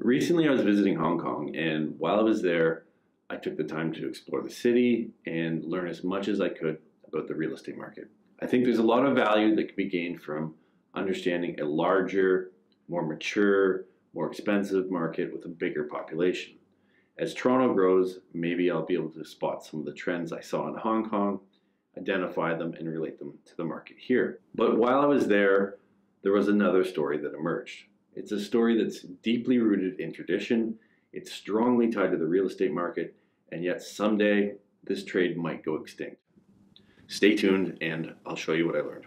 Recently, I was visiting Hong Kong, and while I was there, I took the time to explore the city and learn as much as I could about the real estate market. I think there's a lot of value that can be gained from understanding a larger, more mature, more expensive market with a bigger population. As Toronto grows, maybe I'll be able to spot some of the trends I saw in Hong Kong, identify them, and relate them to the market here. But while I was there was another story that emerged. It's a story that's deeply rooted in tradition, it's strongly tied to the real estate market, and yet someday this trade might go extinct. Stay tuned and I'll show you what I learned.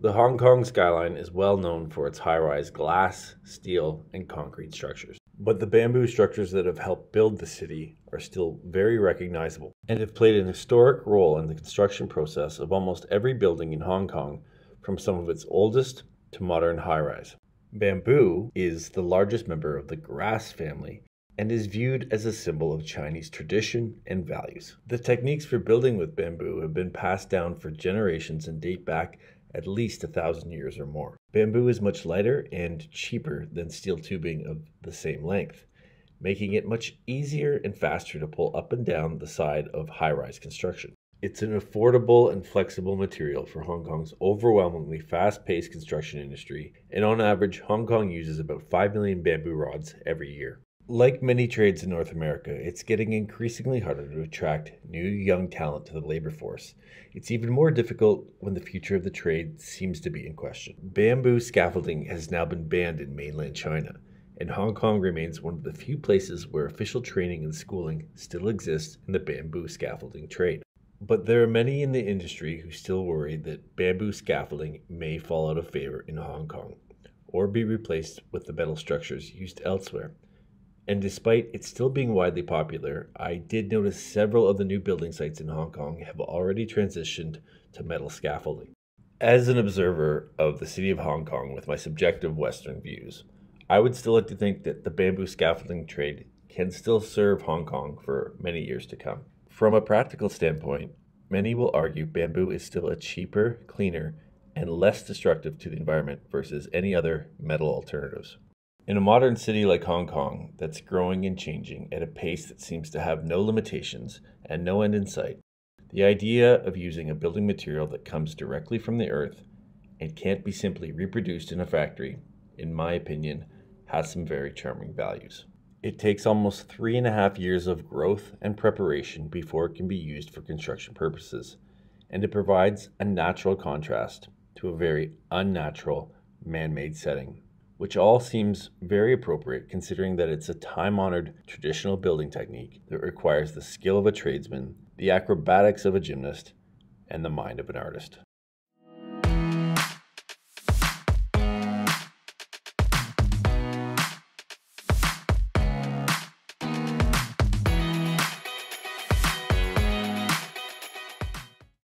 The Hong Kong skyline is well known for its high-rise glass, steel, and concrete structures. But the bamboo structures that have helped build the city are still very recognizable and have played an historic role in the construction process of almost every building in Hong Kong, from some of its oldest to modern high-rise. Bamboo is the largest member of the grass family and is viewed as a symbol of Chinese tradition and values. The techniques for building with bamboo have been passed down for generations and date back at least 1,000 years or more. Bamboo is much lighter and cheaper than steel tubing of the same length, making it much easier and faster to pull up and down the side of high-rise construction. It's an affordable and flexible material for Hong Kong's overwhelmingly fast-paced construction industry, and on average, Hong Kong uses about 5 million bamboo rods every year. Like many trades in North America, it's getting increasingly harder to attract new young talent to the labor force. It's even more difficult when the future of the trade seems to be in question. Bamboo scaffolding has now been banned in mainland China, and Hong Kong remains one of the few places where official training and schooling still exists in the bamboo scaffolding trade. But there are many in the industry who still worry that bamboo scaffolding may fall out of favor in Hong Kong, or be replaced with the metal structures used elsewhere. And despite it still being widely popular, I did notice several of the new building sites in Hong Kong have already transitioned to metal scaffolding. As an observer of the city of Hong Kong with my subjective Western views, I would still like to think that the bamboo scaffolding trade can still serve Hong Kong for many years to come. From a practical standpoint, many will argue bamboo is still a cheaper, cleaner, and less destructive to the environment versus any other metal alternatives. In a modern city like Hong Kong that's growing and changing at a pace that seems to have no limitations and no end in sight, the idea of using a building material that comes directly from the earth and can't be simply reproduced in a factory, in my opinion, has some very charming values. It takes almost 3.5 years of growth and preparation before it can be used for construction purposes, and it provides a natural contrast to a very unnatural man-made setting, which all seems very appropriate considering that it's a time-honored traditional building technique that requires the skill of a tradesman, the acrobatics of a gymnast, and the mind of an artist.